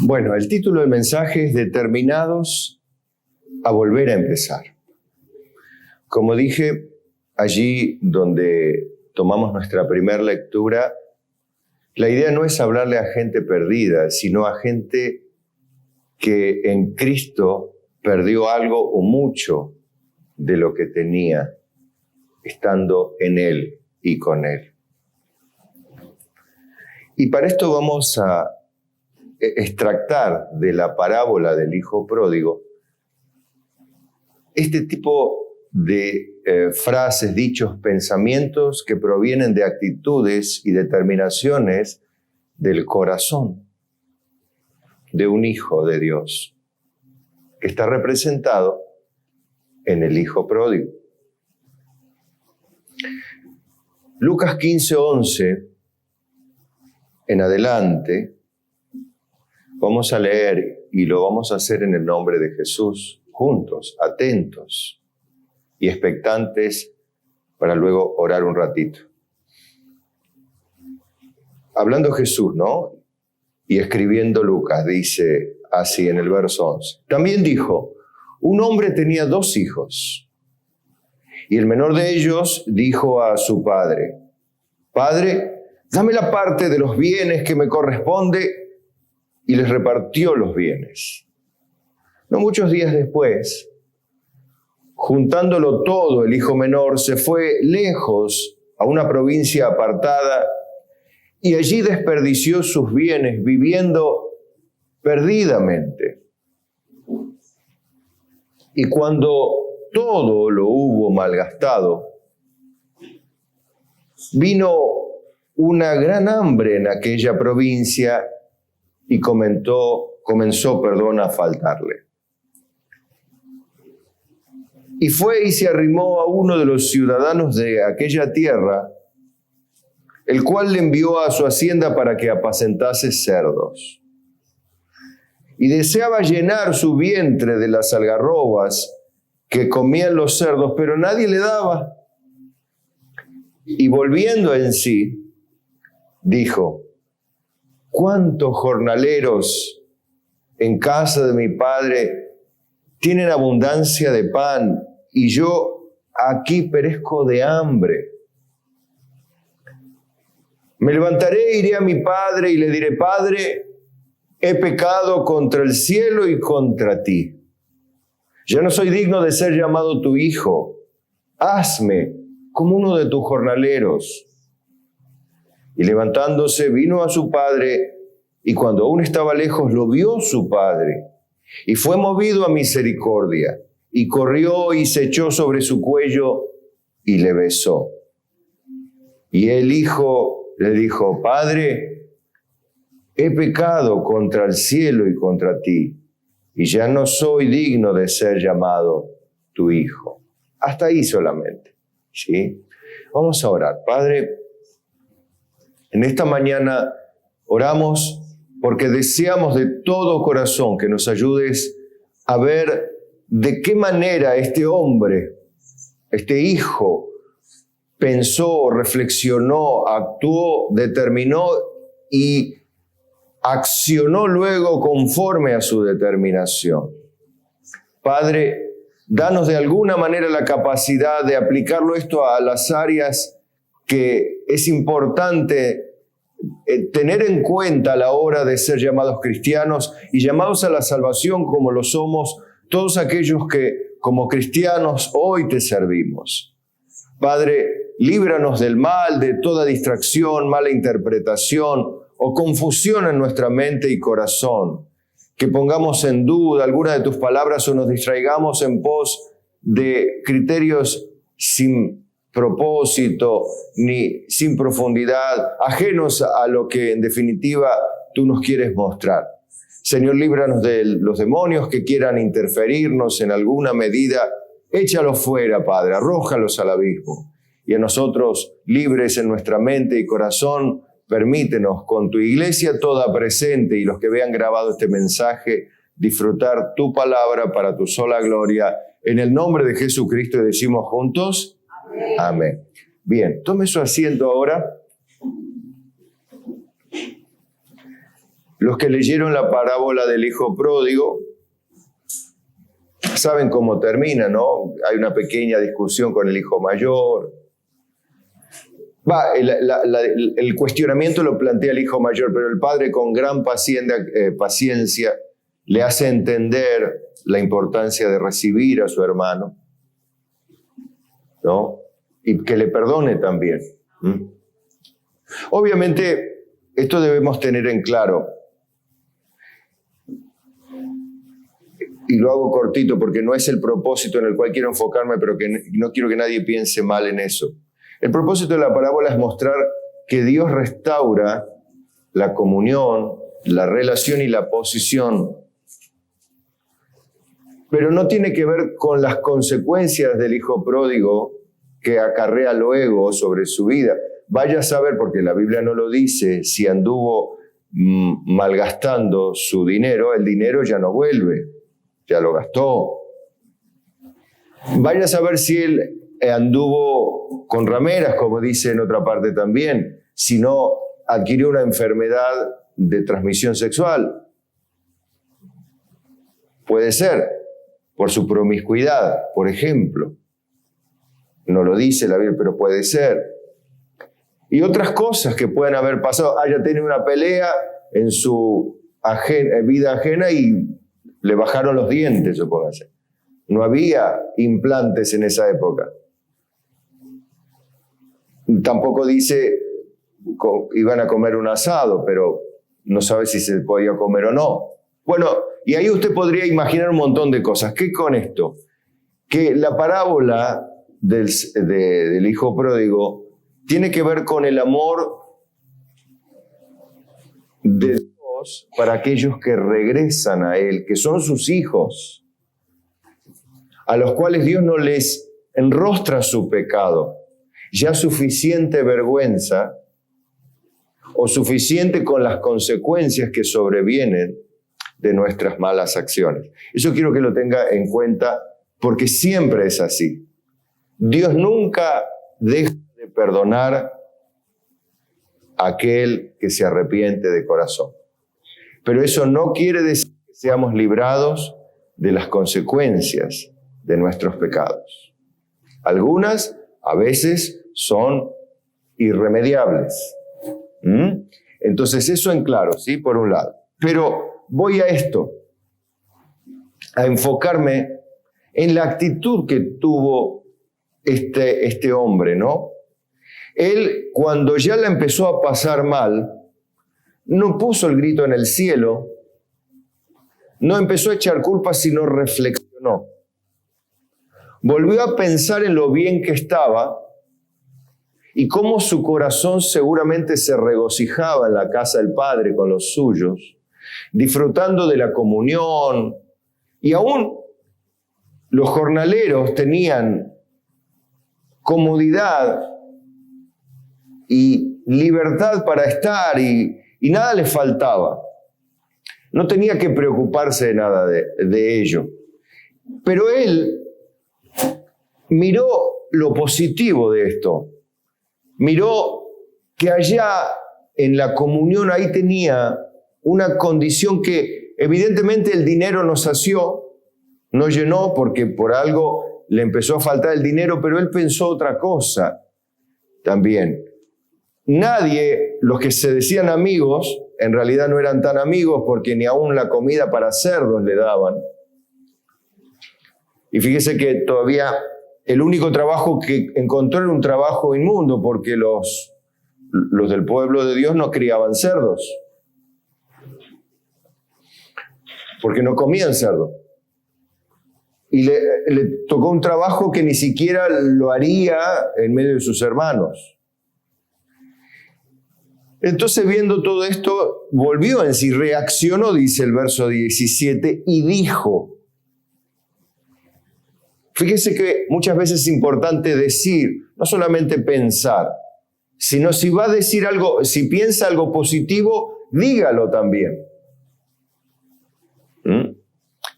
Bueno, el título del mensaje es Determinados a volver a empezar. Como dije, allí donde tomamos nuestra primera lectura, la idea no es hablarle a gente perdida, sino a gente que en Cristo perdió algo o mucho de lo que tenía estando en Él y con Él. Y para esto vamos a extractar de la parábola del hijo pródigo este tipo de frases, dichos, pensamientos que provienen de actitudes y determinaciones del corazón de un hijo de Dios, que está representado en el hijo pródigo. Lucas 15:11 en adelante, vamos a leer y lo vamos a hacer en el nombre de Jesús, juntos, atentos y expectantes para luego orar un ratito. Hablando Jesús, ¿no? Y escribiendo Lucas, dice así en el verso 11. También dijo, un hombre tenía 2 hijos, y el menor de ellos dijo a su padre, Padre, dame la parte de los bienes que me corresponde, y les repartió los bienes. No muchos días después, juntándolo todo, el hijo menor se fue lejos a una provincia apartada y allí desperdició sus bienes viviendo perdidamente. Y cuando todo lo hubo malgastado, vino una gran hambre en aquella provincia y comenzó a faltarle. Y fue y se arrimó a uno de los ciudadanos de aquella tierra, el cual le envió a su hacienda para que apacentase cerdos. Y deseaba llenar su vientre de las algarrobas que comían los cerdos, pero nadie le daba. Y volviendo en sí, dijo, ¿cuántos jornaleros en casa de mi padre tienen abundancia de pan y yo aquí perezco de hambre? Me levantaré e iré a mi padre y le diré, Padre, he pecado contra el cielo y contra ti. Ya no soy digno de ser llamado tu hijo. Hazme como uno de tus jornaleros. Y levantándose vino a su padre, y cuando aún estaba lejos lo vio su padre, y fue movido a misericordia, y corrió y se echó sobre su cuello y le besó. Y el hijo le dijo, Padre, he pecado contra el cielo y contra ti, y ya no soy digno de ser llamado tu hijo. Hasta ahí solamente, ¿sí? Vamos a orar. Padre, en esta mañana oramos porque deseamos de todo corazón que nos ayudes a ver de qué manera este hombre, este hijo, pensó, reflexionó, actuó, determinó y accionó luego conforme a su determinación. Padre, danos de alguna manera la capacidad de aplicarlo esto a las áreas que es importante tener en cuenta a la hora de ser llamados cristianos y llamados a la salvación como lo somos todos aquellos que como cristianos hoy te servimos. Padre, líbranos del mal, de toda distracción, mala interpretación o confusión en nuestra mente y corazón, que pongamos en duda alguna de tus palabras o nos distraigamos en pos de criterios sin propósito ni sin profundidad, ajenos a lo que en definitiva tú nos quieres mostrar. Señor, líbranos de los demonios que quieran interferirnos en alguna medida. Échalos fuera, Padre, arrójalos al abismo. Y a nosotros, libres en nuestra mente y corazón, permítenos con tu iglesia toda presente y los que vean grabado este mensaje, disfrutar tu palabra para tu sola gloria. En el nombre de Jesucristo decimos juntos, amén. Amén. Bien, tome su asiento ahora. Los que leyeron la parábola del hijo pródigo saben cómo termina, ¿no? Hay una pequeña discusión con el hijo mayor. El cuestionamiento lo plantea el hijo mayor, pero el padre con gran paciencia le hace entender la importancia de recibir a su hermano, ¿no? Y que le perdone también. Obviamente, esto debemos tener en claro. Y lo hago cortito porque no es el propósito en el cual quiero enfocarme, pero que no quiero que nadie piense mal en eso. El propósito de la parábola es mostrar que Dios restaura la comunión, la relación y la posición. Pero no tiene que ver con las consecuencias del hijo pródigo que acarrea luego sobre su vida. Vaya a saber, porque la Biblia no lo dice, si anduvo malgastando su dinero, el dinero ya no vuelve, ya lo gastó. Vaya a saber si él anduvo con rameras, como dice en otra parte también, si no adquirió una enfermedad de transmisión sexual. Puede ser, por su promiscuidad, por ejemplo. No lo dice la Biblia, pero puede ser. Y otras cosas que pueden haber pasado. Haya tenido una pelea en su vida ajena y le bajaron los dientes, supóngase. No había implantes en esa época. Tampoco dice iban a comer un asado, pero no sabe si se podía comer o no. Bueno, y ahí usted podría imaginar un montón de cosas. ¿Qué con esto? Que la parábola del hijo pródigo tiene que ver con el amor de Dios para aquellos que regresan a Él, que son sus hijos, a los cuales Dios no les enrostra su pecado. Ya suficiente vergüenza o suficiente con las consecuencias que sobrevienen de nuestras malas acciones. Eso quiero que lo tenga en cuenta porque siempre es así. Dios nunca deja de perdonar a aquel que se arrepiente de corazón. Pero eso no quiere decir que seamos librados de las consecuencias de nuestros pecados. Algunas, a veces, son irremediables. Entonces, eso en claro, ¿sí? Por un lado. Pero voy a esto, a enfocarme en la actitud que tuvo este hombre, ¿no? Él, cuando ya la empezó a pasar mal, no puso el grito en el cielo, no empezó a echar culpas, sino reflexionó. Volvió a pensar en lo bien que estaba y cómo su corazón seguramente se regocijaba en la casa del Padre con los suyos, disfrutando de la comunión. Y aún los jornaleros tenían comodidad y libertad para estar y nada les faltaba. No tenía que preocuparse de nada de ello. Pero él miró lo positivo de esto. Miró que allá en la comunión ahí tenía una condición que evidentemente el dinero no sació, no llenó porque por algo le empezó a faltar el dinero, pero él pensó otra cosa también. Nadie, los que se decían amigos, en realidad no eran tan amigos porque ni aún la comida para cerdos le daban. Y fíjese que todavía el único trabajo que encontró era un trabajo inmundo porque los del pueblo de Dios no criaban cerdos. Porque no comían cerdo. Y le tocó un trabajo que ni siquiera lo haría en medio de sus hermanos. Entonces, viendo todo esto, volvió en sí, reaccionó, dice el verso 17, y dijo. Fíjese que muchas veces es importante decir, no solamente pensar, sino si va a decir algo, si piensa algo positivo, dígalo también.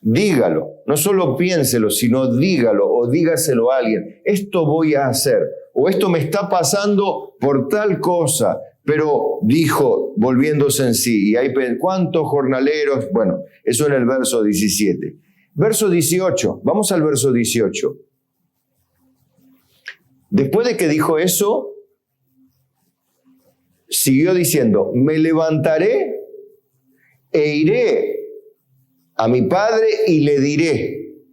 Dígalo, no solo piénselo, sino dígalo o dígaselo a alguien. Esto voy a hacer, o esto me está pasando por tal cosa, pero dijo, volviéndose en sí, y ahí, ¿cuántos jornaleros? Bueno, eso en el verso 17. Verso 18, vamos al verso 18. Después de que dijo eso, siguió diciendo, me levantaré e iré a mi padre y le diré,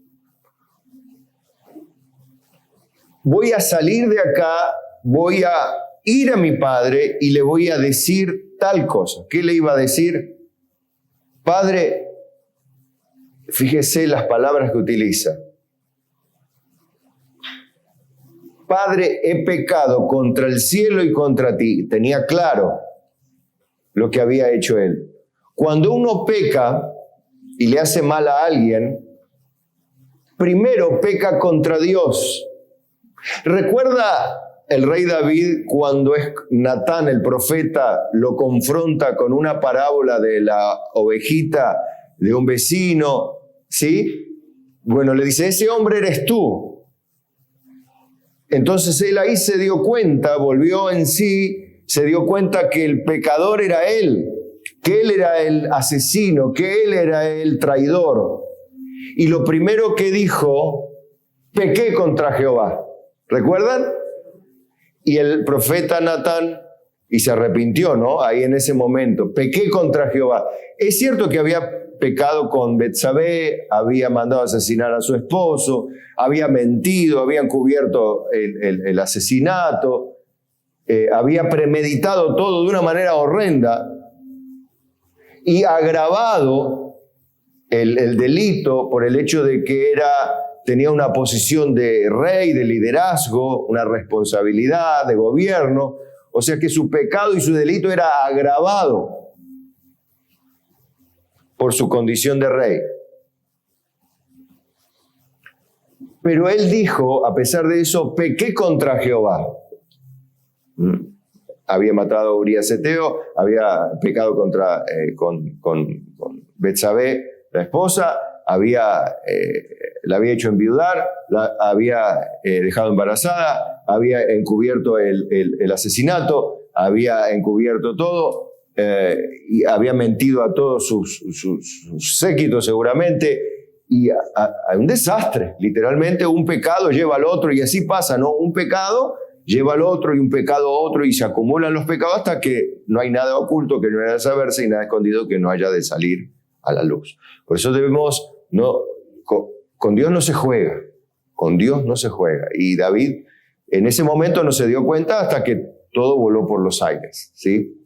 voy a salir de acá, voy a ir a mi padre y le voy a decir tal cosa. ¿Qué le iba a decir? Padre, fíjese las palabras que utiliza. Padre, he pecado contra el cielo y contra ti. Tenía claro lo que había hecho él. Cuando uno peca y le hace mal a alguien, primero peca contra Dios. ¿Recuerda el rey David cuando Natán, el profeta, lo confronta con una parábola de la ovejita de un vecino? ¿Sí? Bueno, le dice, ese hombre eres tú. Entonces él ahí se dio cuenta, volvió en sí, se dio cuenta que el pecador era él, que él era el asesino, que él era el traidor. Y lo primero que dijo, pequé contra Jehová. ¿Recuerdan? Y el profeta Natán, y se arrepintió, ¿no? Ahí en ese momento, pequé contra Jehová. Es cierto que había pecado con Betsabé, había mandado a asesinar a su esposo, había mentido, había encubierto el asesinato, había premeditado todo de una manera horrenda y agravado el delito por el hecho de que tenía una posición de rey, de liderazgo, una responsabilidad de gobierno, o sea que su pecado y su delito era agravado por su condición de rey. Pero él dijo, a pesar de eso, pequé contra Jehová. Había matado a Urías Eteo, había pecado con Betsabé, la esposa, la había hecho enviudar, la había dejado embarazada, había encubierto el asesinato, había encubierto todo, y había mentido a todos sus séquitos seguramente, y hay un desastre, literalmente un pecado lleva al otro y así pasa, ¿no? Un pecado lleva al otro y un pecado a otro y se acumulan los pecados hasta que no hay nada oculto que no haya de saberse y nada escondido que no haya de salir a la luz. Por eso debemos, con Dios no se juega, con Dios no se juega. Y David en ese momento no se dio cuenta hasta que todo voló por los aires, ¿sí?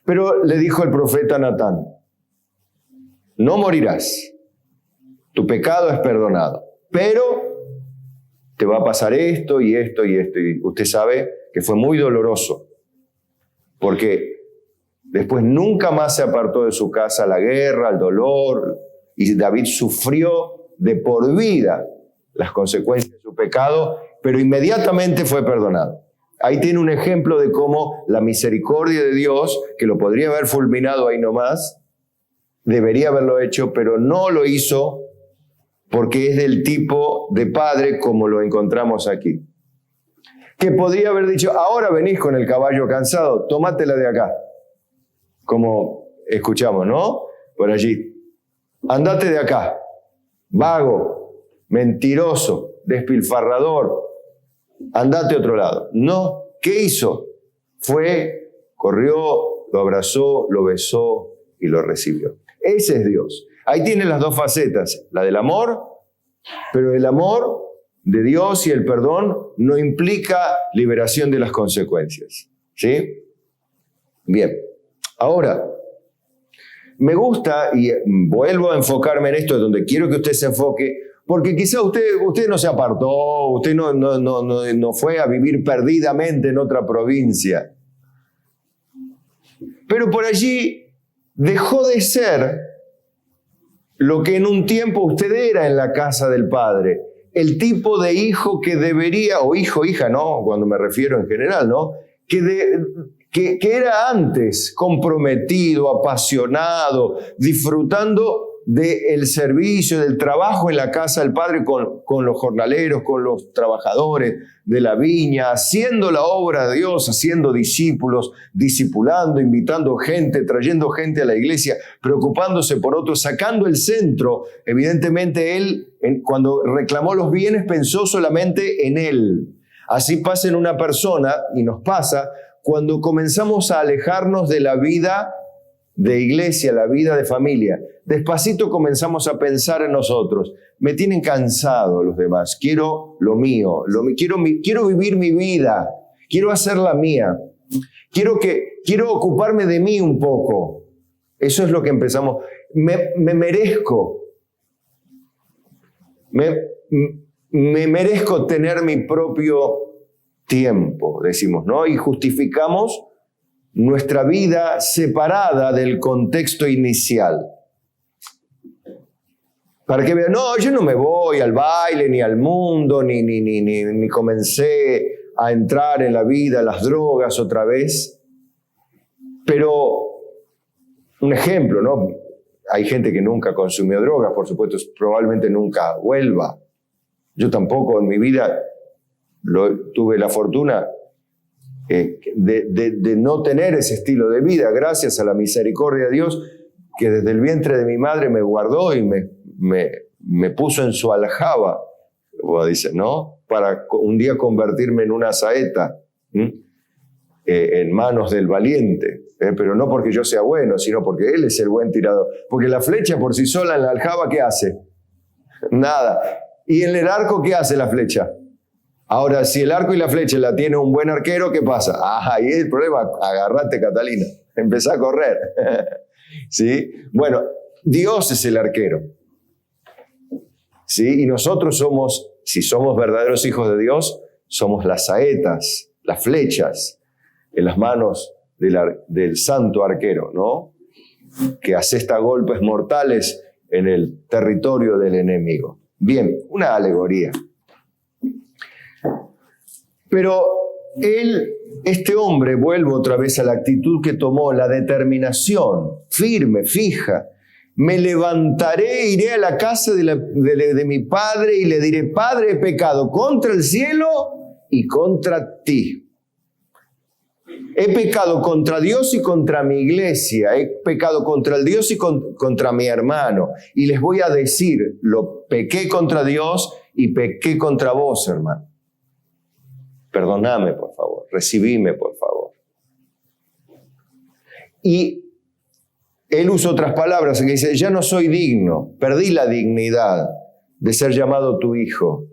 Pero le dijo el profeta Natán, no morirás, tu pecado es perdonado, pero te va a pasar esto y esto y esto. Y usted sabe que fue muy doloroso, porque después nunca más se apartó de su casa la guerra, el dolor, y David sufrió de por vida las consecuencias de su pecado, pero inmediatamente fue perdonado. Ahí tiene un ejemplo de cómo la misericordia de Dios, que lo podría haber fulminado ahí nomás, debería haberlo hecho, pero no lo hizo porque es del tipo de padre como lo encontramos aquí. Que podría haber dicho, ahora venís con el caballo cansado, tómatela de acá. Como escuchamos, ¿no? Por allí. Andate de acá, vago, mentiroso, despilfarrador, andate a otro lado. No, ¿qué hizo? Corrió, lo abrazó, lo besó y lo recibió. Ese es Dios. Ahí tiene las dos facetas, la del amor, pero el amor de Dios y el perdón no implica liberación de las consecuencias. ¿Sí? Bien. Ahora, me gusta, y vuelvo a enfocarme en esto, donde quiero que usted se enfoque, porque quizá usted no se apartó, usted no fue a vivir perdidamente en otra provincia. Pero por allí dejó de ser lo que en un tiempo usted era en la casa del Padre. El tipo de hijo que debería, o hijo, hija, no, cuando me refiero en general, ¿no? Que era antes comprometido, apasionado, disfrutando del servicio, del trabajo en la casa del Padre con los jornaleros, con los trabajadores de la viña, haciendo la obra de Dios, haciendo discípulos, discipulando, invitando gente, trayendo gente a la iglesia, preocupándose por otros, sacando el centro. Evidentemente él, cuando reclamó los bienes, pensó solamente en él. Así pasa en una persona, y nos pasa, cuando comenzamos a alejarnos de la vida de iglesia, la vida de familia. Despacito comenzamos a pensar en nosotros. Me tienen cansado los demás. Quiero lo mío. Quiero vivir mi vida. Quiero hacer la mía. Quiero ocuparme de mí un poco. Eso es lo que empezamos. Me merezco. Me merezco tener mi propio tiempo, decimos, ¿no? Y justificamos nuestra vida separada del contexto inicial. Para que vean, no, yo no me voy al baile, ni al mundo, ni comencé a entrar en la vida, las drogas otra vez. Pero, un ejemplo, ¿no? Hay gente que nunca consumió drogas, por supuesto, probablemente nunca vuelva. Yo tampoco en mi vida tuve la fortuna de no tener ese estilo de vida, gracias a la misericordia de Dios, que desde el vientre de mi madre me guardó y me puso en su aljaba, como dicen, ¿no? Para un día convertirme en una saeta, en manos del valiente, pero no porque yo sea bueno, sino porque él es el buen tirador. Porque la flecha por sí sola en la aljaba, ¿qué hace? Nada. ¿Y en el arco qué hace la flecha? Ahora, si el arco y la flecha la tiene un buen arquero, ¿qué pasa? Ahí es el problema. Agarrate, Catalina. Empezá a correr. ¿Sí? Bueno, Dios es el arquero. ¿Sí? Y nosotros somos, si somos verdaderos hijos de Dios, somos las saetas, las flechas en las manos del santo arquero, ¿no? Que asesta golpes mortales en el territorio del enemigo. Bien, una alegoría. Pero este hombre, vuelvo otra vez a la actitud que tomó, la determinación firme, fija. Me levantaré, iré a la casa de mi padre y le diré, Padre, he pecado contra el cielo y contra ti. He pecado contra Dios y contra mi iglesia. He pecado contra el Dios y contra mi hermano. Y les voy a decir, pequé contra Dios y pequé contra vos, hermano. Perdóname, por favor. Recibime, por favor. Y él usa otras palabras que dice, ya no soy digno, perdí la dignidad de ser llamado tu hijo.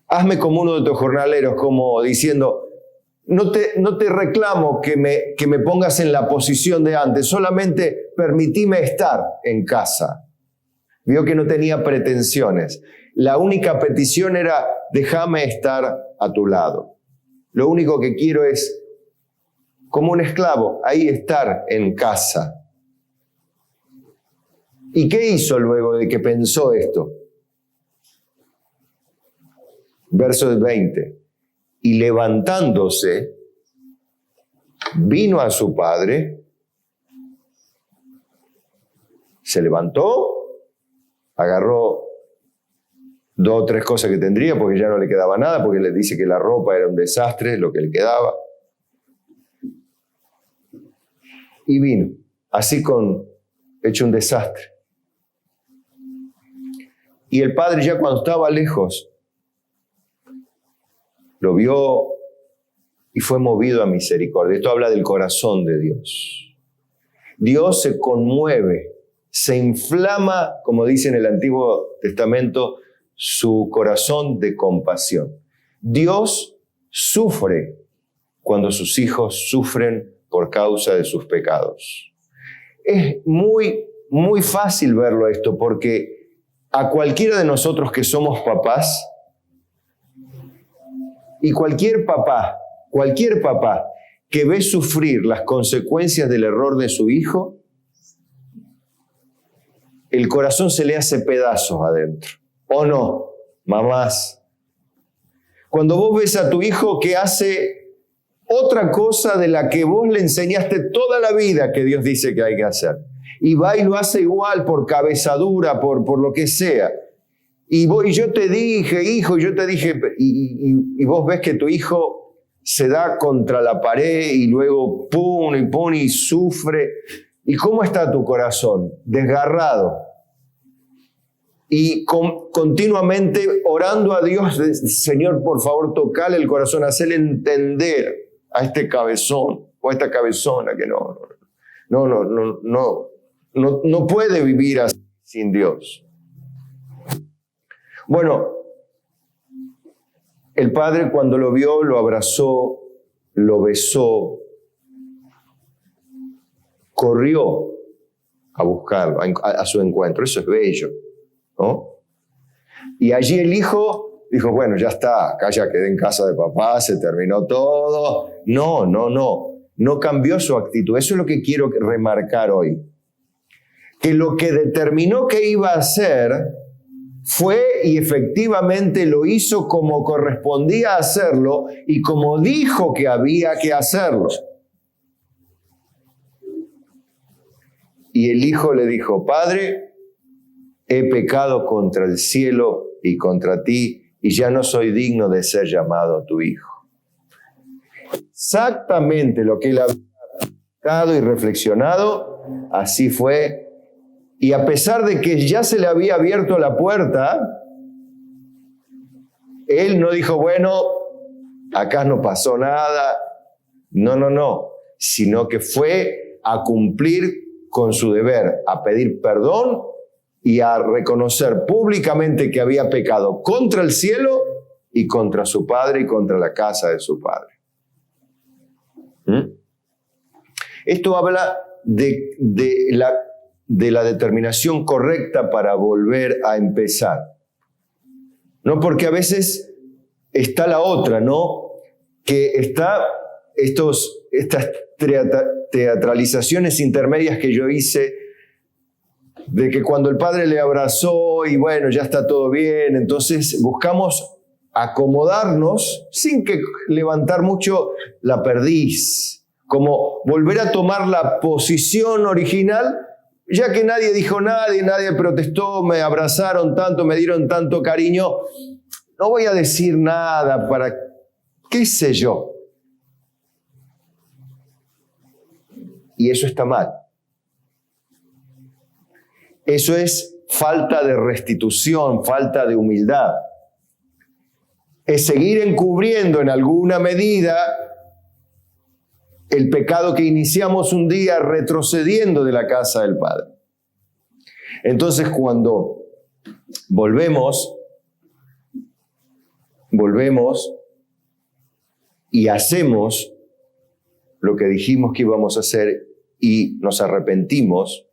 Hazme como uno de tus jornaleros, como diciendo, no te reclamo que me pongas en la posición de antes, solamente permitime estar en casa. Vio que no tenía pretensiones. La única petición era, déjame estar a tu lado. Lo único que quiero es, como un esclavo, ahí estar en casa. ¿Y qué hizo luego de que pensó esto? Verso 20. Y levantándose, vino a su padre, se levantó, agarró 2 o 3 cosas que tendría, porque ya no le quedaba nada, porque le dice que la ropa era un desastre, lo que le quedaba. Y vino, así hecho un desastre. Y el padre ya cuando estaba lejos, lo vio y fue movido a misericordia. Esto habla del corazón de Dios. Dios se conmueve, se inflama, como dice en el Antiguo Testamento, su corazón de compasión. Dios sufre cuando sus hijos sufren por causa de sus pecados. Es muy, muy fácil verlo esto, porque a cualquiera de nosotros que somos papás, y cualquier papá que ve sufrir las consecuencias del error de su hijo, el corazón se le hace pedazos adentro. ¿O no, mamás? Cuando vos ves a tu hijo que hace otra cosa de la que vos le enseñaste toda la vida que Dios dice que hay que hacer, y va y lo hace igual por cabezadura, por lo que sea. Y yo te dije, hijo, y yo te dije, y vos ves que tu hijo se da contra la pared y luego pum y sufre. ¿Y cómo está tu corazón? Desgarrado. Y continuamente orando a Dios, Señor, por favor, tocale el corazón, hacerle entender a este cabezón o a esta cabezona que no puede vivir así sin Dios. Bueno, el padre cuando lo vio, lo abrazó, lo besó, corrió a buscarlo, a su encuentro. Eso es bello, ¿no? Y allí el hijo dijo, bueno, ya está, acá ya quedé en casa de papá, se terminó todo. No cambió su actitud. Eso es lo que quiero remarcar hoy. Que lo que determinó que iba a hacer fue y efectivamente lo hizo como correspondía hacerlo y como dijo que había que hacerlo. Y el hijo le dijo, Padre, he pecado contra el cielo y contra ti, y ya no soy digno de ser llamado tu hijo. Exactamente lo que él había pensado y reflexionado, así fue. Y a pesar de que ya se le había abierto la puerta, él no dijo, bueno, acá no pasó nada. No, sino que fue a cumplir con su deber, a pedir perdón y a reconocer públicamente que había pecado contra el cielo y contra su padre y contra la casa de su padre. Esto habla de la determinación correcta para volver a empezar. No, porque a veces está la otra, ¿no? Que está estas teatralizaciones intermedias que yo hice, de que cuando el padre le abrazó y bueno, ya está todo bien, entonces buscamos acomodarnos sin que levantar mucho la perdiz, como volver a tomar la posición original, ya que nadie dijo nada, nadie protestó, me abrazaron tanto, me dieron tanto cariño, no voy a decir nada para, qué sé yo. Y eso está mal. Eso es falta de restitución, falta de humildad. Es seguir encubriendo en alguna medida el pecado que iniciamos un día retrocediendo de la casa del Padre. Entonces, cuando volvemos y hacemos lo que dijimos que íbamos a hacer y nos arrepentimos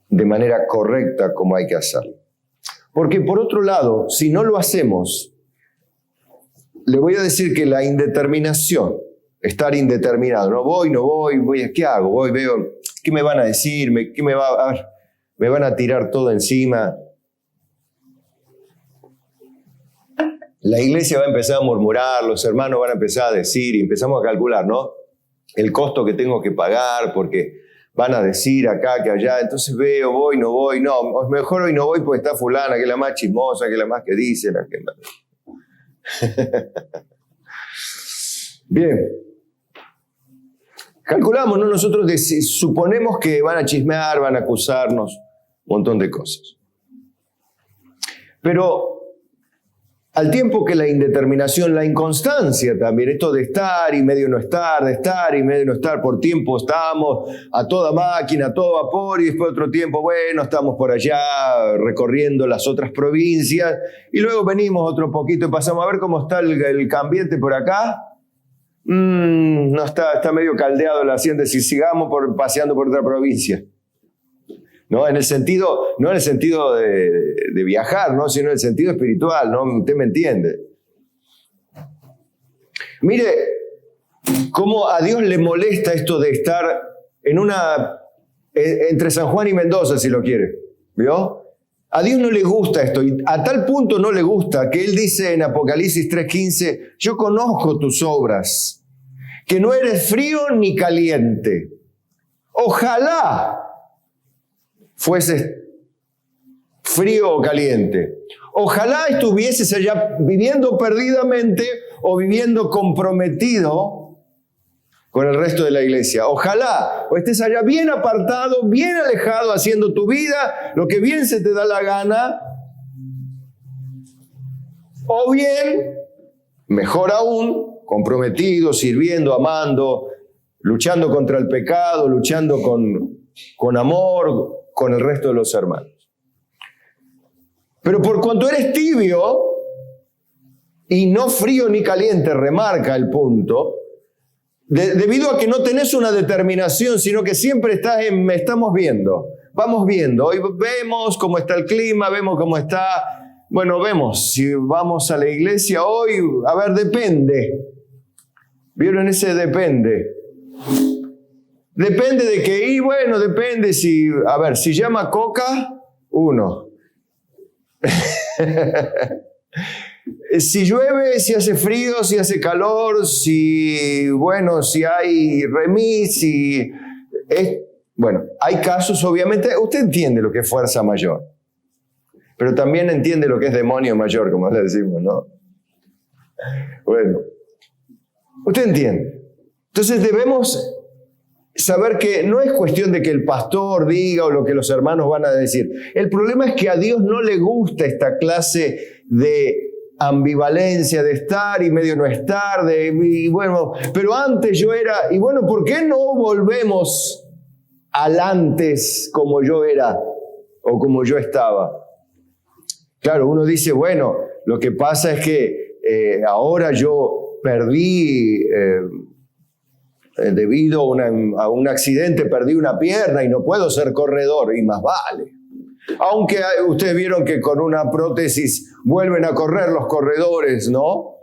de manera correcta como hay que hacerlo. Porque por otro lado, si no lo hacemos, le voy a decir que la indeterminación, estar indeterminado, no voy, ¿qué hago? Voy, veo, ¿qué me van a decir? ¿Me van a tirar todo encima? La iglesia va a empezar a murmurar, los hermanos van a empezar a decir y empezamos a calcular, ¿no? El costo que tengo que pagar porque van a decir acá, que allá, entonces veo, voy, no, mejor hoy no voy porque está fulana, que es la más chismosa, que es la más que dice, la que más... Bien. Calculamos, ¿no? Nosotros suponemos que van a chismear, van a acusarnos, un montón de cosas. Pero al tiempo que la indeterminación, la inconstancia también, esto de estar y medio no estar, de estar y medio no estar, por tiempo estamos a toda máquina, a todo vapor, y después otro tiempo, bueno, estamos por allá recorriendo las otras provincias, y luego venimos otro poquito y pasamos a ver cómo está el ambiente por acá. No está medio caldeado el ambiente, si sigamos paseando por otra provincia. No en el sentido de viajar, ¿no? Sino en el sentido espiritual, ¿no? Usted me entiende. Mire cómo a Dios le molesta esto de estar entre San Juan y Mendoza, si lo quiere. ¿Vio? A Dios no le gusta esto, y a tal punto no le gusta que Él dice en Apocalipsis 3:15, yo conozco tus obras, que no eres frío ni caliente. Ojalá fueses frío o caliente. Ojalá estuvieses allá viviendo perdidamente o viviendo comprometido con el resto de la iglesia. Ojalá o estés allá bien apartado, bien alejado, haciendo tu vida, lo que bien se te da la gana. O bien, mejor aún, comprometido, sirviendo, amando, luchando contra el pecado, luchando con amor, con el resto de los hermanos. Pero por cuanto eres tibio y no frío ni caliente, remarca el punto, debido a que no tenés una determinación, sino que siempre estamos viendo, vamos viendo, hoy vemos cómo está el clima, vemos cómo está, bueno, vemos si vamos a la iglesia hoy, a ver, depende. ¿Vieron ese depende? Depende de qué, y bueno, depende si, a ver, si llama Coca, uno. Si llueve, si hace frío, si hace calor, si hay remis, bueno, hay casos, obviamente, usted entiende lo que es fuerza mayor, pero también entiende lo que es demonio mayor, como le decimos, ¿no? Bueno, usted entiende. Entonces debemos saber que no es cuestión de que el pastor diga o lo que los hermanos van a decir. El problema es que a Dios no le gusta esta clase de ambivalencia, de estar y medio no estar, pero antes yo era, y bueno, ¿por qué no volvemos al antes como yo era o como yo estaba? Claro, uno dice, bueno, lo que pasa es que ahora yo perdí... debido a un accidente perdí una pierna y no puedo ser corredor, y más vale. Aunque ustedes vieron que con una prótesis vuelven a correr los corredores, ¿no?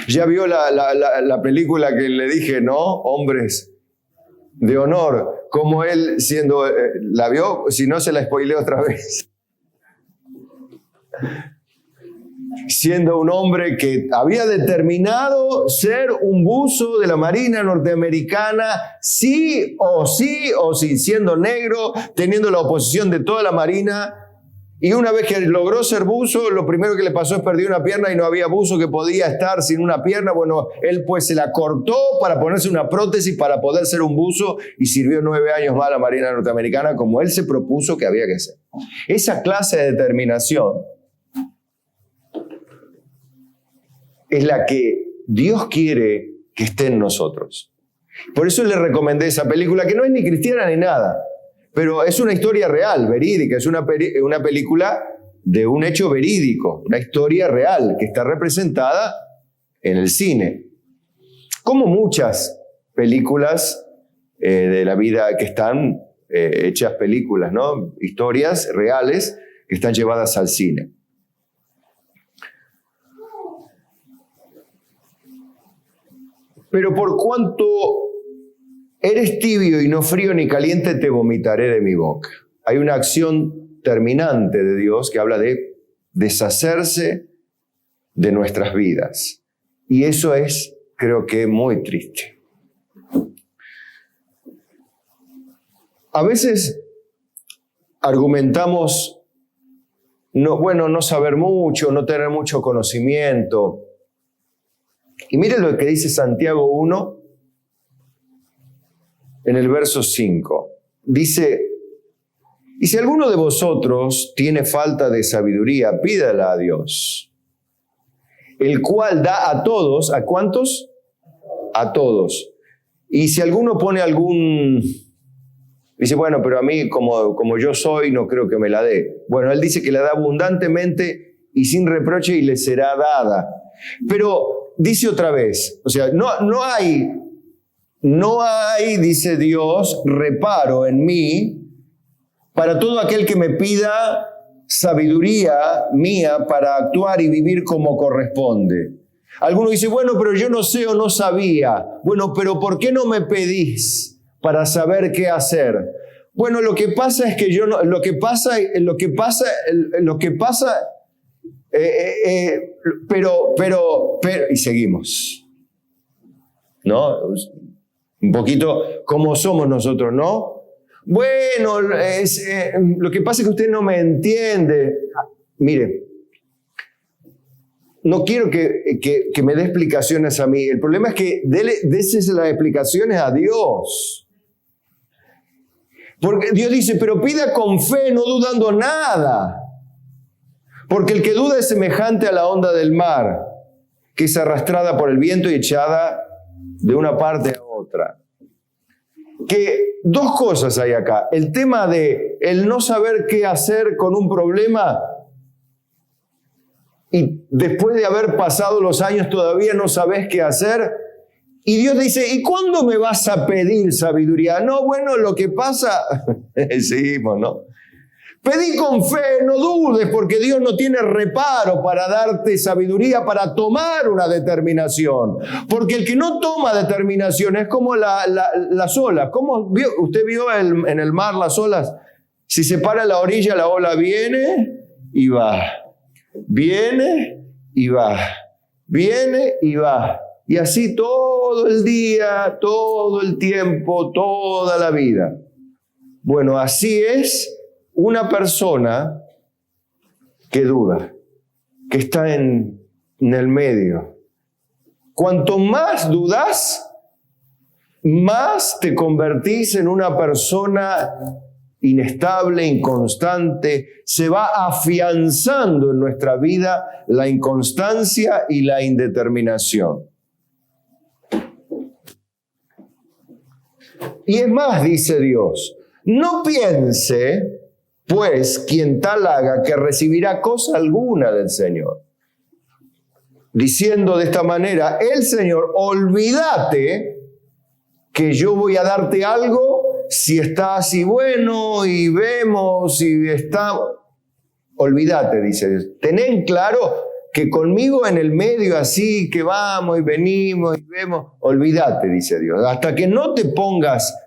Ya vio la película que le dije, ¿no? Hombres de honor, como él siendo, ¿la vio? Si no se la spoileo otra vez. Siendo un hombre que había determinado ser un buzo de la Marina norteamericana, sí, o sí, siendo negro, teniendo la oposición de toda la Marina, y una vez que logró ser buzo, lo primero que le pasó es perder una pierna y no había buzo que podía estar sin una pierna. Bueno, él pues se la cortó para ponerse una prótesis para poder ser un buzo y sirvió 9 años más a la Marina norteamericana como él se propuso que había que ser. Esa clase de determinación es la que Dios quiere que esté en nosotros. Por eso le recomendé esa película, que no es ni cristiana ni nada, pero es una historia real, verídica, es una película de un hecho verídico, una historia real que está representada en el cine. Como muchas películas de la vida que están hechas películas, ¿no? Historias reales que están llevadas al cine. Pero por cuanto eres tibio y no frío ni caliente, te vomitaré de mi boca. Hay una acción terminante de Dios que habla de deshacerse de nuestras vidas. Y eso es, creo que, muy triste. A veces argumentamos, no saber mucho, no tener mucho conocimiento. Y miren lo que dice Santiago 1 en el verso 5. Dice, y si alguno de vosotros tiene falta de sabiduría, pídala a Dios, el cual da a todos, ¿a cuántos? A todos. Y si alguno pone dice, bueno, pero a mí como yo soy, no creo que me la dé. Bueno, él dice que la da abundantemente y sin reproche y le será dada. Pero dice otra vez, o sea, no hay, dice Dios, reparo en mí para todo aquel que me pida sabiduría mía para actuar y vivir como corresponde. Alguno dice, bueno, pero yo no sé o no sabía. Bueno, pero ¿por qué no me pedís para saber qué hacer? Bueno, lo que pasa es que pero, y seguimos, ¿no? Un poquito como somos nosotros, ¿no? Bueno, lo que pasa es que usted no me entiende. Mire, no quiero que me dé explicaciones a mí. El problema es que dése las explicaciones a Dios. Porque Dios dice, pero pida con fe, no dudando nada. Porque el que duda es semejante a la onda del mar, que es arrastrada por el viento y echada de una parte a otra. Que dos cosas hay acá. El tema de el no saber qué hacer con un problema y después de haber pasado los años todavía no sabes qué hacer. Y Dios dice, ¿y cuándo me vas a pedir sabiduría? No, bueno, lo que pasa, seguimos, ¿no? Pedí con fe, no dudes, porque Dios no tiene reparo para darte sabiduría para tomar una determinación. Porque el que no toma determinación es como las olas. ¿Usted vio en el mar las olas? Si se para en la orilla, la ola viene y va. Viene y va. Viene y va. Y así todo el día, todo el tiempo, toda la vida. Bueno, así es una persona que duda, que está en el medio. Cuanto más dudas, más te convertís en una persona inestable, inconstante. Se va afianzando en nuestra vida la inconstancia y la indeterminación. Y es más, dice Dios, no piense, pues, quien tal haga que recibirá cosa alguna del Señor. Diciendo de esta manera, el Señor, olvídate que yo voy a darte algo si está así bueno y vemos y está... Olvídate, dice Dios. Ten claro que conmigo en el medio así que vamos y venimos y vemos, olvídate, dice Dios. Hasta que no te pongas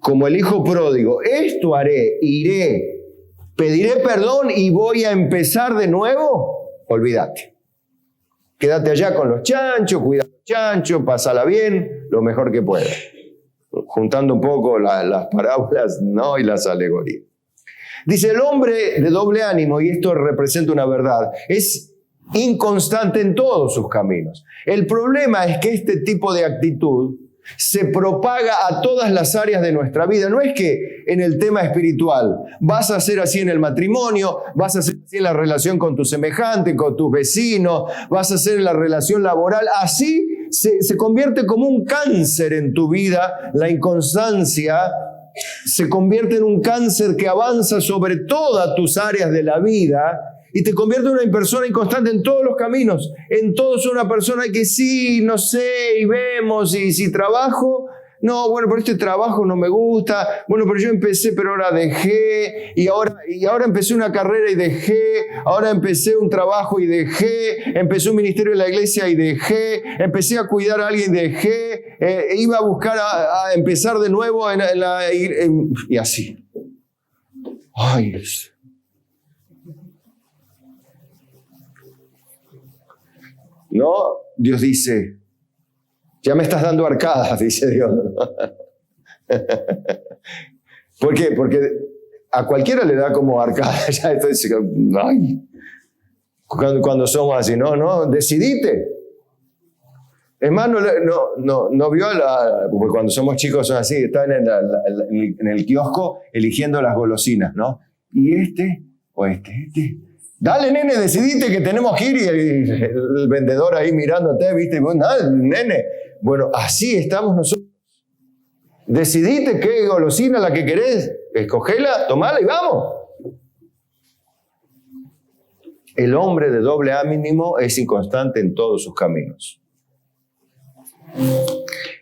como el hijo pródigo, esto haré, iré, pediré perdón y voy a empezar de nuevo, olvídate. Quédate allá con los chanchos, cuida los chanchos, pásala bien, lo mejor que puedas. Juntando un poco las parábolas, ¿no? Y las alegorías. Dice, el hombre de doble ánimo, y esto representa una verdad, es inconstante en todos sus caminos. El problema es que este tipo de actitud se propaga a todas las áreas de nuestra vida. No es que en el tema espiritual vas a ser así en el matrimonio, vas a ser así en la relación con tu semejante, con tus vecinos, vas a ser en la relación laboral. Así se convierte como un cáncer en tu vida. La inconstancia se convierte en un cáncer que avanza sobre todas tus áreas de la vida y te convierte en una persona inconstante en todos los caminos. En todo es una persona que sí, no sé, y vemos, y si trabajo, no, bueno, pero este trabajo no me gusta, bueno, pero yo empecé, pero ahora dejé, y ahora empecé una carrera y dejé, ahora empecé un trabajo y dejé, empecé un ministerio en la iglesia y dejé, empecé a cuidar a alguien y dejé, iba a buscar a empezar de nuevo y así. Ay, Dios. No, Dios dice, ya me estás dando arcadas, dice Dios. ¿Por qué? Porque a cualquiera le da como arcadas. Ya estoy diciendo, ay. Cuando somos así, no, decidite. Es más, no vio porque cuando somos chicos son así, están en el kiosco eligiendo las golosinas, ¿no? Y este o este. Dale, nene, decidite que tenemos que ir, y el vendedor ahí mirándote, ¿viste? Dale, nene. Bueno, así estamos nosotros. Decidite qué golosina la que querés, escogela, tomala y vamos. El hombre de doble ánimo es inconstante en todos sus caminos.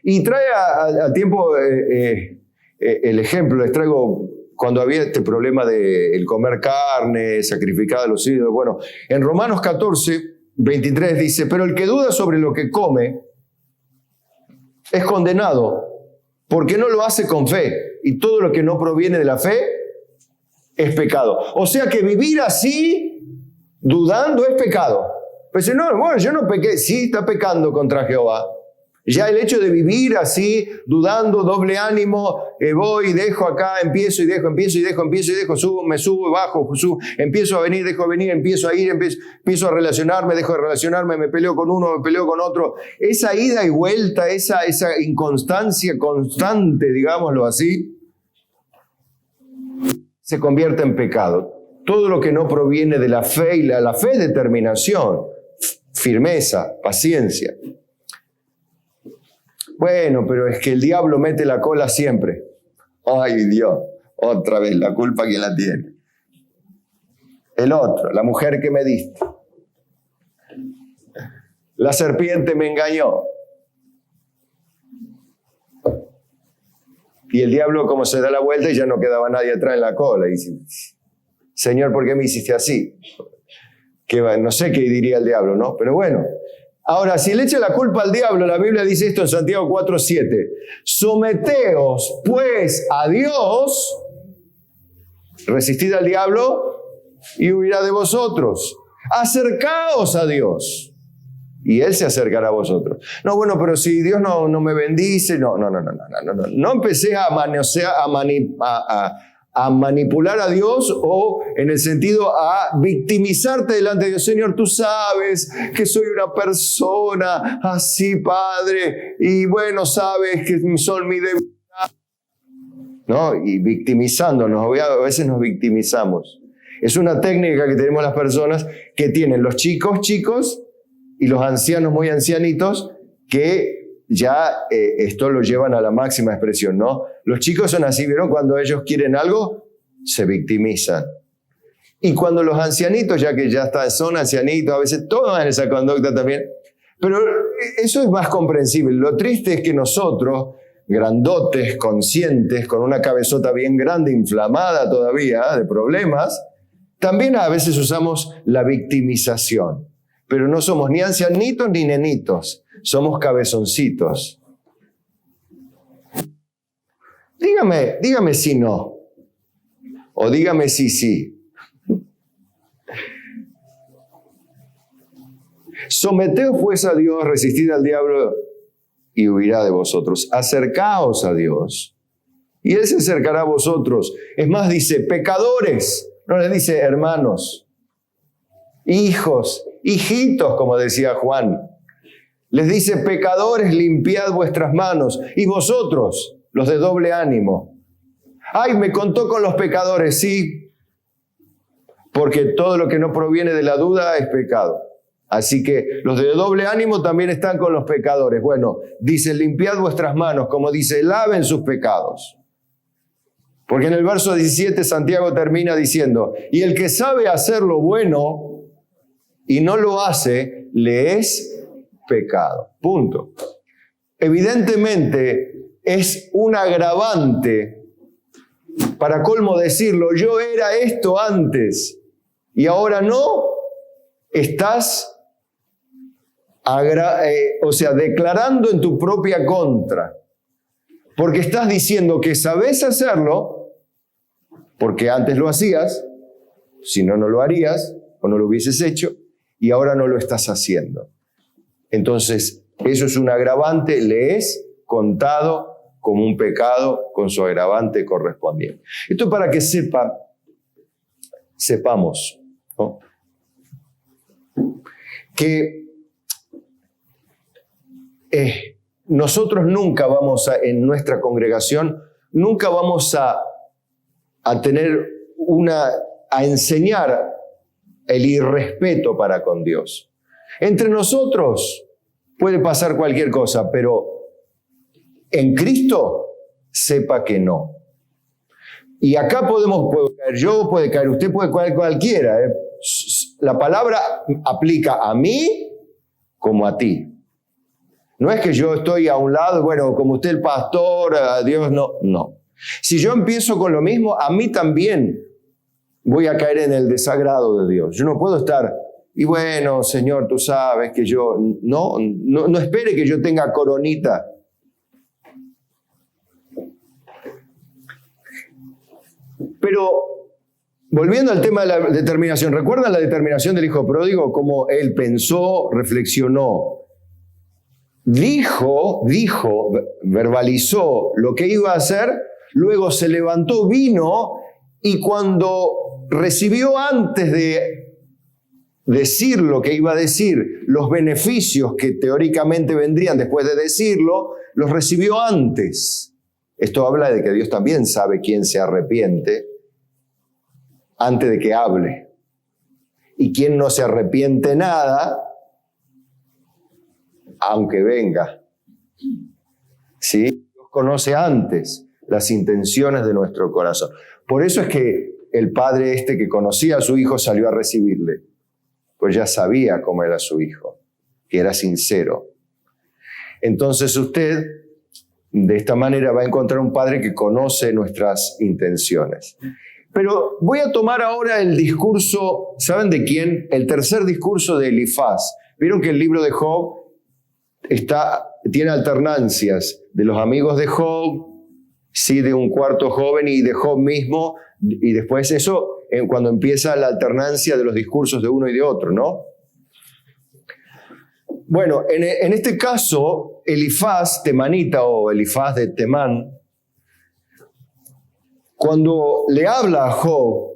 Y trae al tiempo el ejemplo, les traigo cuando había este problema de el comer carne, sacrificada a los ídolos. Bueno, en Romanos 14, 23 dice, pero el que duda sobre lo que come es condenado, porque no lo hace con fe, y todo lo que no proviene de la fe es pecado. O sea que vivir así, dudando, es pecado. Pues no, bueno, yo no pequé, sí está pecando contra Jehová, Ya el hecho de vivir así, dudando, doble ánimo, voy, dejo acá, empiezo y dejo, subo, me subo, bajo, subo, empiezo a venir, dejo de venir, empiezo a ir, empiezo a relacionarme, dejo de relacionarme, me peleo con uno, me peleo con otro. Esa ida y vuelta, esa inconstancia constante, digámoslo así, se convierte en pecado. Todo lo que no proviene de la fe, y la fe es determinación, firmeza, paciencia. Bueno, pero es que el diablo mete la cola siempre. Ay, Dios, otra vez, la culpa ¿quién la tiene? El otro, la mujer que me diste. La serpiente me engañó. Y el diablo como se da la vuelta y ya no quedaba nadie atrás en la cola. Y dice, Señor, ¿por qué me hiciste así? Que no sé qué diría el diablo, ¿no? Pero bueno. Ahora, si le echa la culpa al diablo, la Biblia dice esto en Santiago 4:7. Someteos, pues, a Dios, resistid al diablo y huirá de vosotros. Acercaos a Dios y Él se acercará a vosotros. No, bueno, pero si Dios no me bendice, no. No empecé a manipular a Dios o en el sentido a victimizarte delante de Dios. Señor, tú sabes que soy una persona así, Padre, y bueno, sabes que son mi debilidad. ¿No? Y victimizándonos, a veces nos victimizamos. Es una técnica que tenemos las personas que tienen los chicos y los ancianos muy ancianitos que ya esto lo llevan a la máxima expresión, ¿no? Los chicos son así, ¿vieron? Cuando ellos quieren algo, se victimizan. Y cuando los ancianitos, ya son ancianitos, a veces toman esa conducta también. Pero eso es más comprensible. Lo triste es que nosotros, grandotes, conscientes, con una cabezota bien grande, inflamada todavía, de problemas, también a veces usamos la victimización. Pero no somos ni ancianitos ni nenitos. Somos cabezoncitos. Dígame si no. O dígame si sí. Someteos pues a Dios, resistid al diablo y huirá de vosotros. Acercaos a Dios y Él se acercará a vosotros. Es más, dice pecadores. No les dice hermanos, hijos, hijitos, como decía Juan. Les dice, pecadores, limpiad vuestras manos. Y vosotros, los de doble ánimo. Ay, me contó con los pecadores, sí. Porque todo lo que no proviene de la duda es pecado. Así que los de doble ánimo también están con los pecadores. Bueno, dice, limpiad vuestras manos. Como dice, laven sus pecados. Porque en el verso 17 Santiago termina diciendo, y el que sabe hacer lo bueno y no lo hace, le es pecado. Punto. Evidentemente es un agravante, para colmo decirlo, yo era esto antes y ahora no, estás declarando en tu propia contra, porque estás diciendo que sabes hacerlo, porque antes lo hacías, si no, no lo harías o no lo hubieses hecho, y ahora no lo estás haciendo. Entonces, eso es un agravante, le es contado como un pecado con su agravante correspondiente. Esto para que sepamos, ¿no? Que nosotros nunca vamos en nuestra congregación, nunca vamos a enseñar el irrespeto para con Dios. Entre nosotros puede pasar cualquier cosa, pero en Cristo sepa que no. Y acá puedo caer yo, puede caer usted, puede caer cualquiera. La palabra aplica a mí como a ti. No es que yo estoy a un lado, bueno, como usted el pastor, a Dios no. Si yo empiezo con lo mismo, a mí también voy a caer en el desagrado de Dios. Yo no puedo estar, y bueno, Señor, tú sabes que yo, no espere que yo tenga coronita. Pero, volviendo al tema de la determinación, ¿recuerdan la determinación del hijo pródigo? Cómo él pensó, reflexionó. dijo, verbalizó lo que iba a hacer, luego se levantó, vino, y cuando recibió antes de decir lo que iba a decir, los beneficios que teóricamente vendrían después de decirlo, los recibió antes. Esto habla de que Dios también sabe quién se arrepiente antes de que hable. Y quién no se arrepiente nada, aunque venga. ¿Sí? Dios conoce antes las intenciones de nuestro corazón. Por eso es que el padre que conocía a su hijo salió a recibirle. Pues ya sabía cómo era su hijo, que era sincero. Entonces usted, de esta manera, va a encontrar un padre que conoce nuestras intenciones. Pero voy a tomar ahora el discurso, ¿saben de quién? El tercer discurso de Elifaz. Vieron que el libro de Job tiene alternancias de los amigos de Job, sí, de un cuarto joven y de Job mismo, y después eso, cuando empieza la alternancia de los discursos de uno y de otro, ¿no? Bueno, en este caso, Elifaz temanita o Elifaz de Temán, cuando le habla a Job,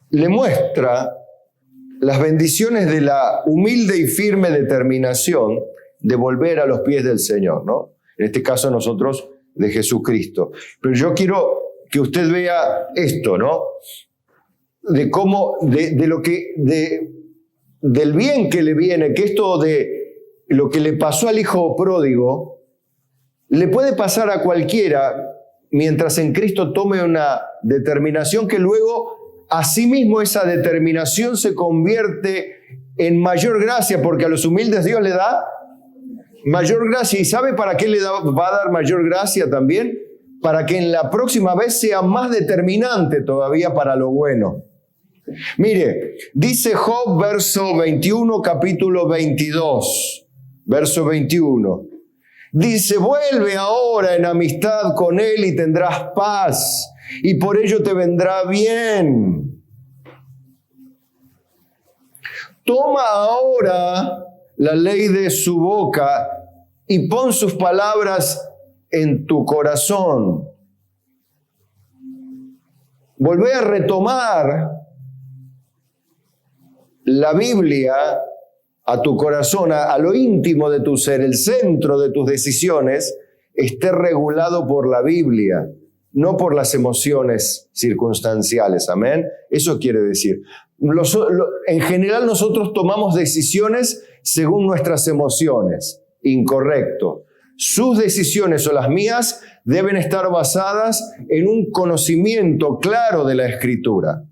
le muestra las bendiciones de la humilde y firme determinación de volver a los pies del Señor, ¿no? En este caso nosotros de Jesucristo. Pero yo quiero que usted vea esto, ¿no? De cómo, del bien que le viene, que esto de lo que le pasó al hijo pródigo, le puede pasar a cualquiera mientras en Cristo tome una determinación que luego, asimismo, esa determinación se convierte en mayor gracia, porque a los humildes Dios le da mayor gracia. ¿Y sabe para qué va a dar mayor gracia también? Para que en la próxima vez sea más determinante todavía para lo bueno. Mire, dice Job, verso 21, capítulo 22, verso 21. Dice, vuelve ahora en amistad con él y tendrás paz, y por ello te vendrá bien. Toma ahora la ley de su boca y pon sus palabras en tu corazón. Volvé a retomar la Biblia a tu corazón, a lo íntimo de tu ser. El centro de tus decisiones esté regulado por la Biblia, no por las emociones circunstanciales. Amén. Eso quiere decir, en general nosotros tomamos decisiones según nuestras emociones. Incorrecto. Sus decisiones o las mías deben estar basadas en un conocimiento claro de la Escritura.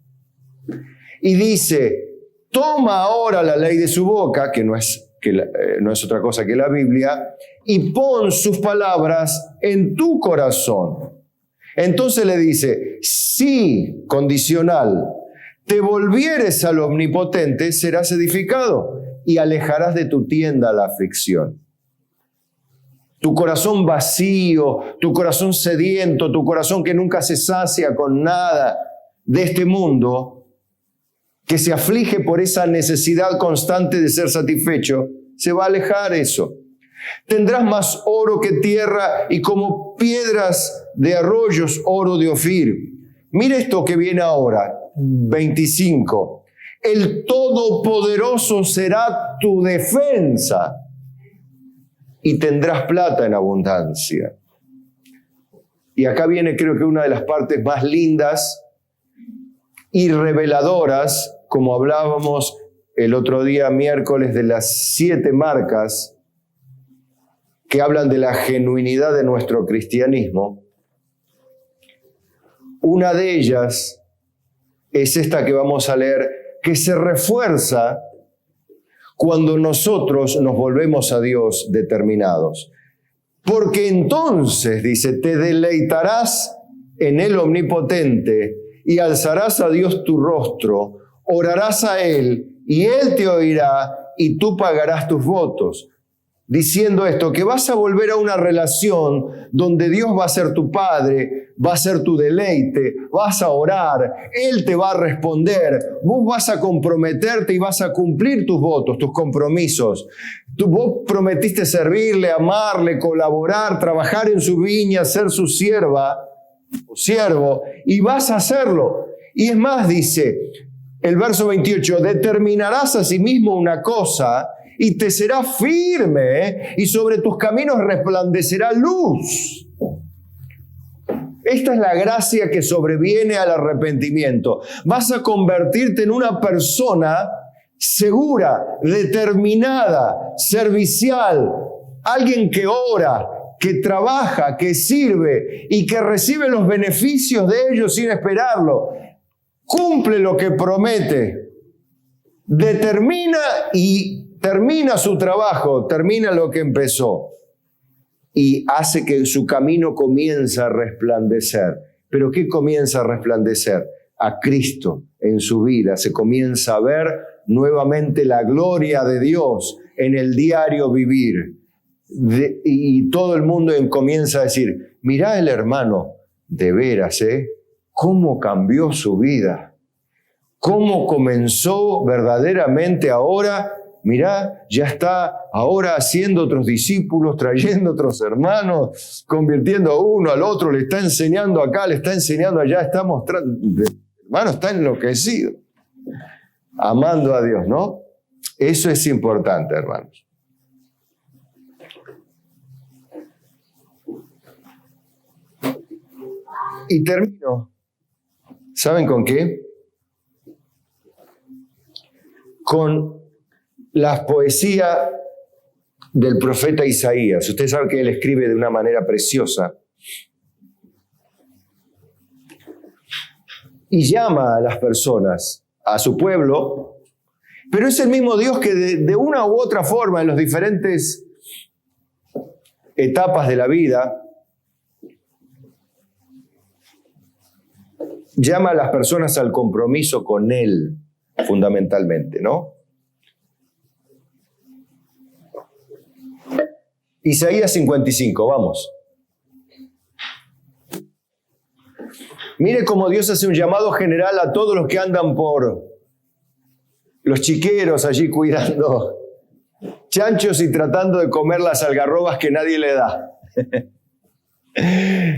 Y dice, toma ahora la ley de su boca, que no es otra cosa que la Biblia, y pon sus palabras en tu corazón. Entonces le dice, si, condicional, te volvieres al Omnipotente, serás edificado y alejarás de tu tienda la aflicción. Tu corazón vacío, tu corazón sediento, tu corazón que nunca se sacia con nada de este mundo, que se aflige por esa necesidad constante de ser satisfecho, se va a alejar eso. Tendrás más oro que tierra y como piedras de arroyos oro de Ofir. Mire esto que viene ahora, 25. El Todopoderoso será tu defensa y tendrás plata en abundancia. Y acá viene, creo que una de las partes más lindas y reveladoras, como hablábamos el otro día, miércoles, de las 7 marcas que hablan de la genuinidad de nuestro cristianismo. Una de ellas es esta que vamos a leer, que se refuerza cuando nosotros nos volvemos a Dios determinados. Porque entonces, dice, te deleitarás en el Omnipotente y alzarás a Dios tu rostro, orarás a Él y Él te oirá y tú pagarás tus votos. diciendo esto, que vas a volver a una relación donde Dios va a ser tu Padre, va a ser tu deleite, vas a orar, Él te va a responder, vos vas a comprometerte y vas a cumplir tus votos, tus compromisos. Vos prometiste servirle, amarle, colaborar, trabajar en su viña, ser su sierva o siervo, y vas a hacerlo. Y es más, dice el verso 28, determinarás a sí mismo una cosa y te será firme, y sobre tus caminos resplandecerá luz. Esta es la gracia que sobreviene al arrepentimiento. Vas a convertirte en una persona segura, determinada, servicial, alguien que ora, que trabaja, que sirve y que recibe los beneficios de ello sin esperarlo. Cumple lo que promete, determina y termina su trabajo, termina lo que empezó y hace que su camino comience a resplandecer. ¿Pero qué comienza a resplandecer? A Cristo en su vida. Se comienza a ver nuevamente la gloria de Dios en el diario vivir. Y todo el mundo comienza a decir, mirá el hermano, de veras, cómo cambió su vida, cómo comenzó verdaderamente ahora. Mirá, ya está ahora haciendo otros discípulos, trayendo otros hermanos, convirtiendo a uno al otro, le está enseñando acá, le está enseñando allá, está mostrando, hermano, está enloquecido, amando a Dios, ¿no? Eso es importante, hermanos. Y termino, ¿saben con qué? Con la poesía del profeta Isaías. Usted sabe que él escribe de una manera preciosa y llama a las personas, a su pueblo, pero es el mismo Dios que de una u otra forma en las diferentes etapas de la vida llama a las personas al compromiso con Él, fundamentalmente, ¿no? Isaías 55, vamos. Mire cómo Dios hace un llamado general a todos los que andan por los chiqueros allí cuidando chanchos y tratando de comer las algarrobas que nadie le da.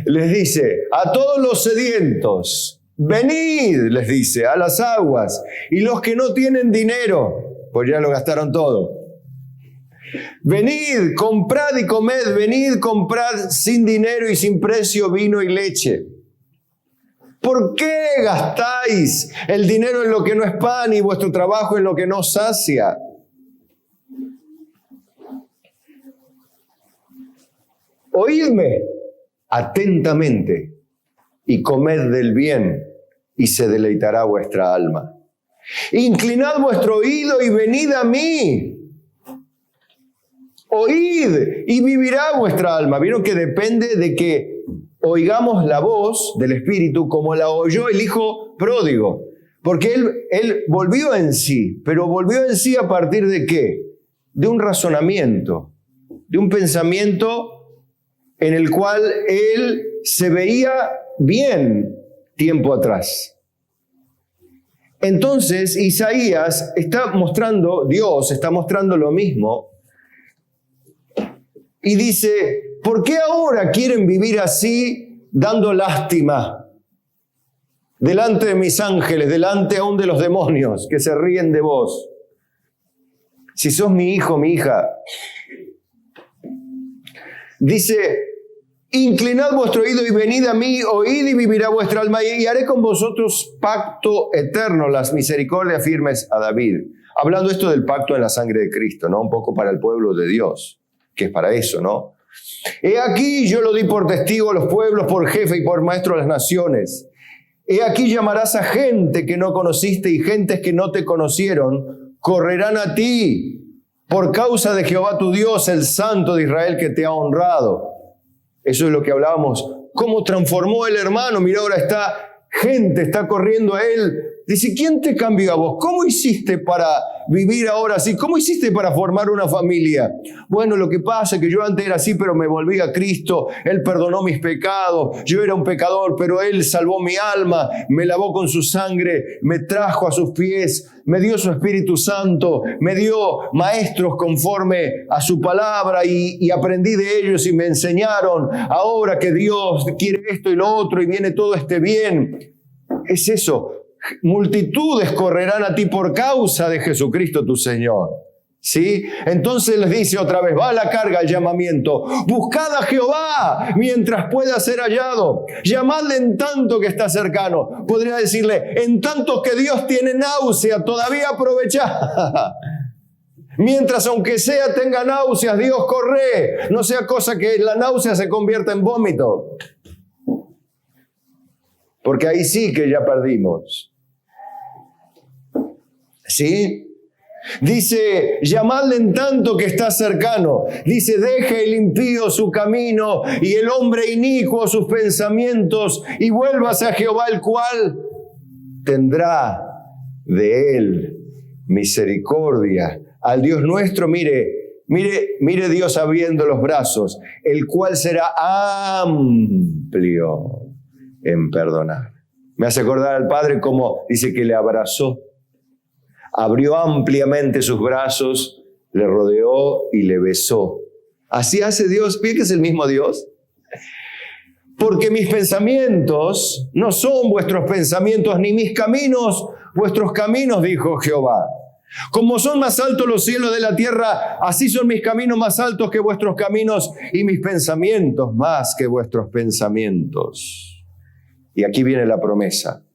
Les dice, a todos los sedientos, venid, les dice, a las aguas, y los que no tienen dinero, pues ya lo gastaron todo. Venid, comprad y comed, venid, comprad sin dinero y sin precio vino y leche. ¿Por qué gastáis el dinero en lo que no es pan y vuestro trabajo en lo que no sacia? Oídme atentamente y comed del bien y se deleitará vuestra alma. Inclinad vuestro oído y venid a mí. Oíd y vivirá vuestra alma. ¿Vieron que depende de que oigamos la voz del Espíritu como la oyó el Hijo pródigo? Porque él volvió en sí, pero volvió en sí a partir de ¿qué? De un razonamiento, de un pensamiento en el cual él se veía bien tiempo atrás. Entonces Isaías está mostrando, Dios está mostrando lo mismo. Y dice, ¿por qué ahora quieren vivir así dando lástima? Delante de mis ángeles, delante aún de los demonios que se ríen de vos. Si sos mi hijo, mi hija. Dice, inclinad vuestro oído y venid a mí, oíd y vivirá vuestra alma, y haré con vosotros pacto eterno, las misericordias firmes a David. Hablando esto del pacto en la sangre de Cristo, ¿no? Un poco para el pueblo de Dios, que es para eso, ¿no? He aquí yo lo di por testigo a los pueblos, por jefe y por maestro a las naciones. He aquí llamarás a gente que no conociste y gentes que no te conocieron, correrán a ti por causa de Jehová tu Dios, el Santo de Israel que te ha honrado. Eso es lo que hablábamos. ¿Cómo transformó el hermano? Mira, ahora está corriendo a él Dice, ¿quién te cambió a vos? ¿Cómo hiciste para vivir ahora así? ¿Cómo hiciste para formar una familia? Bueno, lo que pasa es que yo antes era así, pero me volví a Cristo. Él perdonó mis pecados. Yo era un pecador, pero Él salvó mi alma, me lavó con su sangre, me trajo a sus pies, me dio su Espíritu Santo, me dio maestros conforme a su palabra y aprendí de ellos y me enseñaron. Ahora que Dios quiere esto y lo otro y viene todo este bien. Es eso. Multitudes correrán a ti por causa de Jesucristo tu Señor. ¿Sí? Entonces les dice otra vez, va la carga, el llamamiento. Buscad a Jehová mientras pueda ser hallado. Llamadle en tanto que está cercano. Podría decirle, en tanto que Dios tiene náusea, todavía aprovechá. Mientras aunque sea tenga náuseas, Dios corre. No sea cosa que la náusea se convierta en vómito. Porque ahí sí que ya perdimos. ¿Sí? Dice, llamadle en tanto que está cercano. Dice, deje el impío su camino y el hombre inicuo sus pensamientos y vuélvase a Jehová, el cual tendrá de él misericordia. Al Dios nuestro, mire Dios abriendo los brazos, el cual será amplio en perdonar. Me hace acordar al Padre como dice que le abrazó. Abrió ampliamente sus brazos, le rodeó y le besó. Así hace Dios. ¿Ve que es el mismo Dios? Porque mis pensamientos no son vuestros pensamientos, ni mis caminos vuestros caminos, dijo Jehová. Como son más altos los cielos de la tierra, así son mis caminos más altos que vuestros caminos y mis pensamientos más que vuestros pensamientos. Y aquí viene la promesa.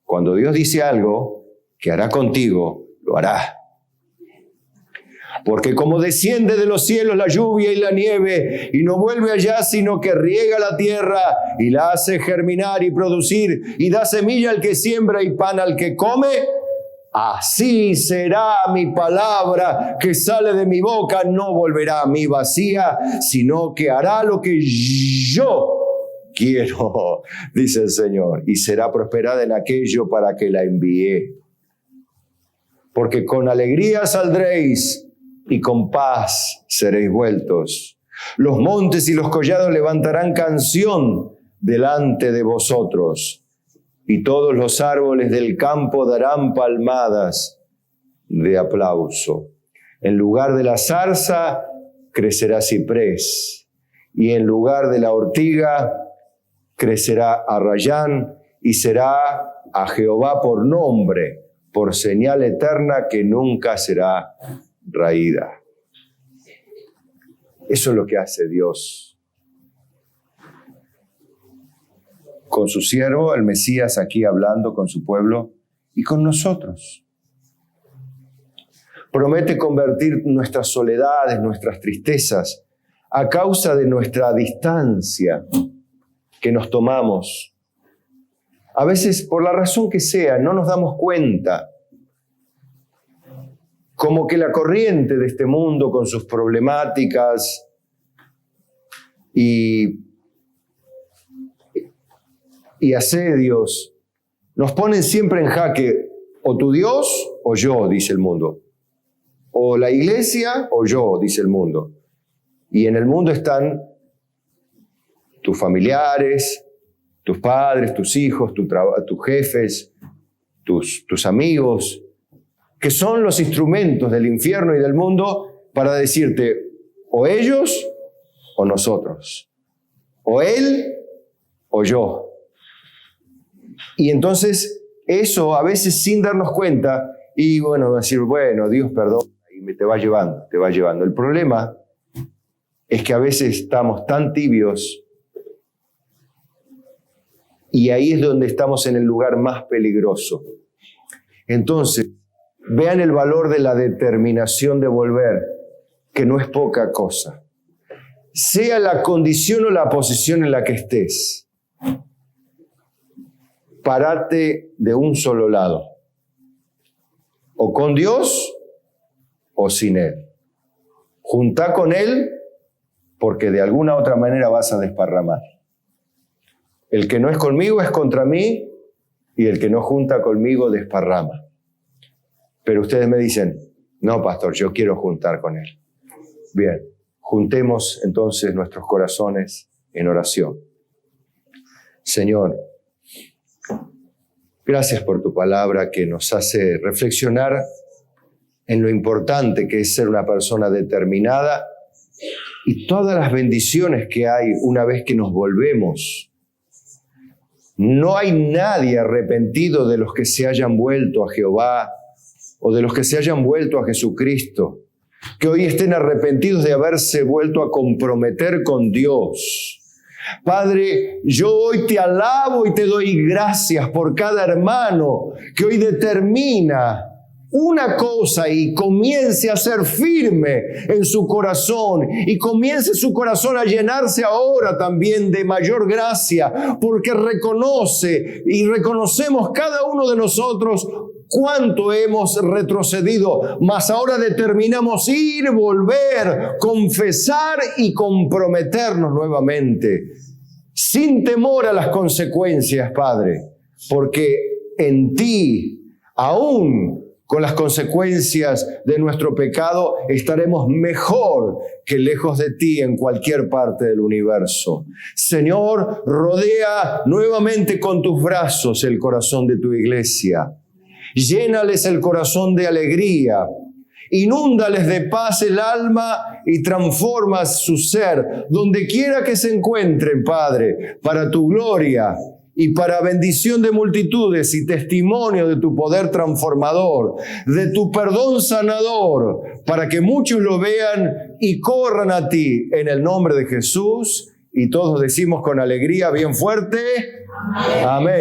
Cuando Dios dice algo que hará contigo, lo hará. Porque como desciende de los cielos la lluvia y la nieve, y no vuelve allá, sino que riega la tierra, y la hace germinar y producir, y da semilla al que siembra y pan al que come, así será mi palabra que sale de mi boca, no volverá a mí vacía, sino que hará lo que yo quiero, dice el Señor, y será prosperada en aquello para que la envié. Porque con alegría saldréis y con paz seréis vueltos. Los montes y los collados levantarán canción delante de vosotros, y todos los árboles del campo darán palmadas de aplauso. En lugar de la zarza crecerá ciprés, y en lugar de la ortiga crecerá arrayán, y será a Jehová por nombre, por señal eterna que nunca será raída. Eso es lo que hace Dios con su siervo, el Mesías, aquí hablando con su pueblo y con nosotros. Promete convertir nuestras soledades, nuestras tristezas, a causa de nuestra distancia que nos tomamos. A veces, por la razón que sea, no nos damos cuenta. Como que la corriente de este mundo con sus problemáticas y asedios nos ponen siempre en jaque, o tu Dios o yo, dice el mundo. O la iglesia o yo, dice el mundo. Y en el mundo están tus familiares, tus padres, tus hijos, tus jefes, tus amigos, que son los instrumentos del infierno y del mundo para decirte o ellos o nosotros, o él o yo. Y entonces eso a veces sin darnos cuenta, y bueno, decir, bueno, Dios perdona, y te va llevando, te va llevando. El problema es que a veces estamos tan tibios, y ahí es donde estamos en el lugar más peligroso. Entonces, vean el valor de la determinación de volver, que no es poca cosa. Sea la condición o la posición en la que estés, parate de un solo lado, o con Dios o sin Él. Juntá con Él, porque de alguna otra manera vas a desparramar. El que no es conmigo es contra mí, y el que no junta conmigo desparrama. Pero ustedes me dicen, no, pastor, yo quiero juntar con él. Bien, juntemos entonces nuestros corazones en oración. Señor, gracias por tu palabra que nos hace reflexionar en lo importante que es ser una persona determinada y todas las bendiciones que hay una vez que nos volvemos. No hay nadie arrepentido de los que se hayan vuelto a Jehová o de los que se hayan vuelto a Jesucristo, que hoy estén arrepentidos de haberse vuelto a comprometer con Dios. Padre, yo hoy te alabo y te doy gracias por cada hermano que hoy determina una cosa y comience a ser firme en su corazón y comience su corazón a llenarse ahora también de mayor gracia, porque reconoce y reconocemos cada uno de nosotros cuánto hemos retrocedido, mas ahora determinamos ir, volver, confesar y comprometernos nuevamente, sin temor a las consecuencias, Padre, porque en ti, aún con las consecuencias de nuestro pecado, estaremos mejor que lejos de ti en cualquier parte del universo. Señor, rodea nuevamente con tus brazos el corazón de tu iglesia. Llénales el corazón de alegría. Inúndales de paz el alma y transforma su ser donde quiera que se encuentren, Padre, para tu gloria y para bendición de multitudes y testimonio de tu poder transformador, de tu perdón sanador, para que muchos lo vean y corran a ti en el nombre de Jesús. Y todos decimos con alegría bien fuerte, amén.